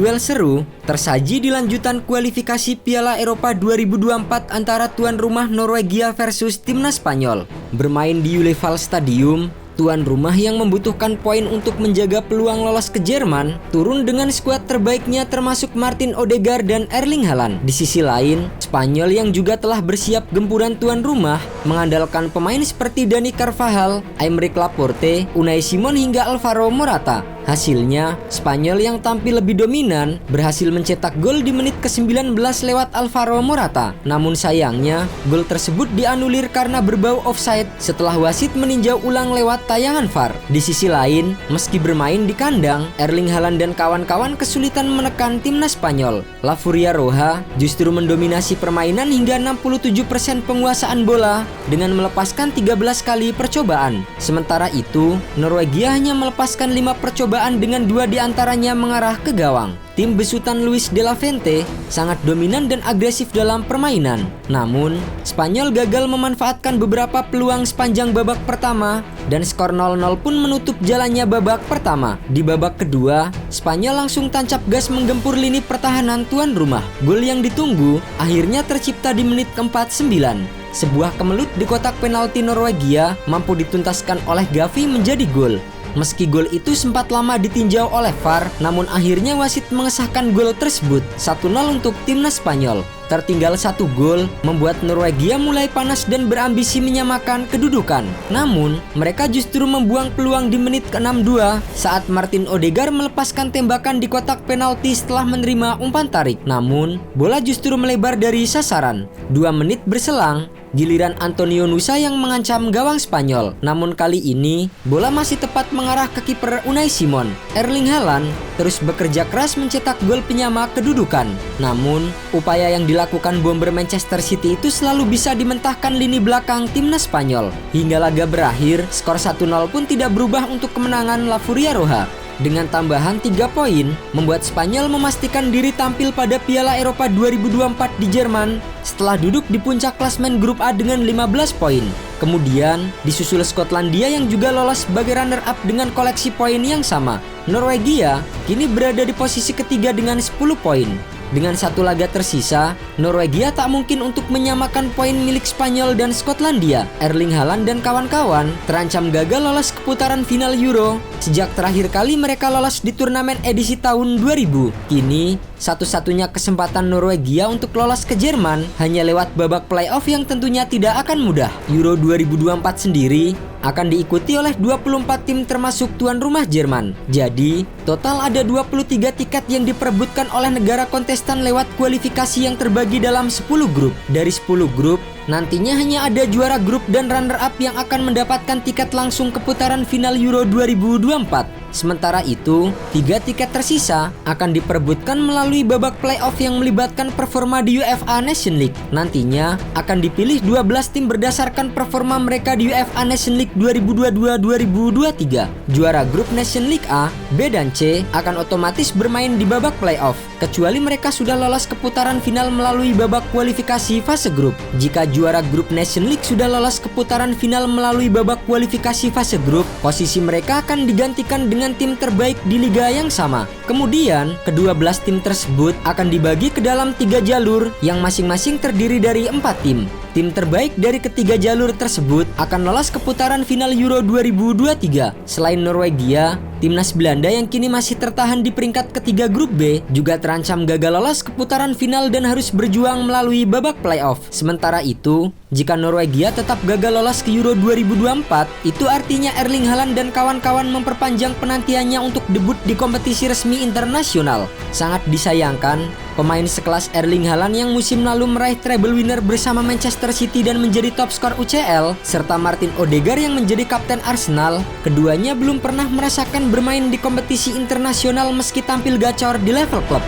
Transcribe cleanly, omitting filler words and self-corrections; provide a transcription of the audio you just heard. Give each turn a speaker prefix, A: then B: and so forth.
A: Duel seru tersaji di lanjutan kualifikasi Piala Eropa 2024 antara tuan rumah Norwegia versus timnas Spanyol. Bermain di Uleval Stadium, tuan rumah yang membutuhkan poin untuk menjaga peluang lolos ke Jerman turun dengan skuad terbaiknya termasuk Martin Odegaard dan Erling Haaland. Di sisi lain, Spanyol yang juga telah bersiap gempuran tuan rumah mengandalkan pemain seperti Dani Carvajal, Aymeric Laporte, Unai Simon hingga Alvaro Morata. Hasilnya, Spanyol yang tampil lebih dominan berhasil mencetak gol di menit ke-19 lewat Alvaro Morata. Namun sayangnya, gol tersebut dianulir karena berbau offside setelah wasit meninjau ulang lewat tayangan VAR. Di sisi lain, meski bermain di kandang, Erling Haaland dan kawan-kawan kesulitan menekan timnas Spanyol. La Furia Roja justru mendominasi permainan hingga 67% penguasaan bola dengan melepaskan 13 kali percobaan. Sementara itu, Norwegia hanya melepaskan 5 percobaan dengan 2 diantaranya mengarah ke gawang. Tim besutan Luis de la Fuente sangat dominan dan agresif dalam permainan. Namun, Spanyol gagal memanfaatkan beberapa peluang sepanjang babak pertama dan skor 0-0 pun menutup jalannya babak pertama. Di babak kedua, Spanyol langsung tancap gas menggempur lini pertahanan tuan rumah. Gol yang ditunggu akhirnya tercipta di menit ke-49. Sebuah kemelut di kotak penalti Norwegia mampu dituntaskan oleh Gavi menjadi gol. Meski gol itu sempat lama ditinjau oleh VAR, namun akhirnya wasit mengesahkan gol tersebut 1-0 untuk timnas Spanyol. Tertinggal 1 gol membuat Norwegia mulai panas dan berambisi menyamakan kedudukan. Namun, mereka justru membuang peluang di menit ke-62 saat Martin Odegaard melepaskan tembakan di kotak penalti setelah menerima umpan tarik. Namun, bola justru melebar dari sasaran. 2 menit berselang, giliran Antonio Nusa yang mengancam gawang Spanyol. Namun kali ini, bola masih tepat mengarah ke kiper Unai Simon. Erling Haaland terus bekerja keras mencetak gol penyama kedudukan. Namun, upaya yang dilakukan bomber Manchester City itu selalu bisa dimentahkan lini belakang timnas Spanyol. Hingga laga berakhir, skor 1-0 pun tidak berubah untuk kemenangan La Furia Roja. Dengan tambahan 3 poin, membuat Spanyol memastikan diri tampil pada Piala Eropa 2024 di Jerman setelah duduk di puncak klasmen grup A dengan 15 poin. Kemudian, disusul Skotlandia yang juga lolos sebagai runner-up dengan koleksi poin yang sama. Norwegia kini berada di posisi ketiga dengan 10 poin. Dengan 1 laga tersisa, Norwegia tak mungkin untuk menyamakan poin milik Spanyol dan Skotlandia. Erling Haaland dan kawan-kawan terancam gagal lolos ke putaran final Euro sejak terakhir kali mereka lolos di turnamen edisi tahun 2000. Kini, satu-satunya kesempatan Norwegia untuk lolos ke Jerman hanya lewat babak playoff yang tentunya tidak akan mudah. Euro 2024 sendiri akan diikuti oleh 24 tim termasuk tuan rumah Jerman. Jadi, total ada 23 tiket yang diperebutkan oleh negara kontestan lewat kualifikasi yang terbagi dalam 10 grup. Dari 10 grup, nantinya hanya ada juara grup dan runner-up yang akan mendapatkan tiket langsung ke putaran final Euro 2024. Sementara itu, 3 tiket tersisa akan diperebutkan melalui babak playoff yang melibatkan performa di UEFA Nation League. Nantinya akan dipilih 12 tim berdasarkan performa mereka di UEFA Nation League 2022-2023. Juara grup Nation League A, B, dan C akan otomatis bermain di babak playoff, kecuali mereka sudah lolos ke putaran final melalui babak kualifikasi fase grup. Jika juara grup Nation League sudah lolos ke putaran final melalui babak kualifikasi fase grup, posisi mereka akan digantikan dengan tim terbaik di liga yang sama. Kemudian, ke-12 tim tersebut akan dibagi ke dalam 3 jalur yang masing-masing terdiri dari 4 tim. Tim terbaik dari ketiga jalur tersebut akan lolos ke putaran final Euro 2023. Selain Norwegia, timnas Belanda yang kini masih tertahan di peringkat ketiga grup B juga terancam gagal lolos ke putaran final dan harus berjuang melalui babak playoff. Sementara itu, jika Norwegia tetap gagal lolos ke Euro 2024, itu artinya Erling Haaland dan kawan-kawan memperpanjang penantiannya untuk debut di kompetisi resmi internasional. Sangat disayangkan, pemain sekelas Erling Haaland yang musim lalu meraih treble winner bersama Manchester City dan menjadi top skor UCL, serta Martin Odegaard yang menjadi kapten Arsenal, keduanya belum pernah merasakan bermain di kompetisi internasional meski tampil gacor di level klub.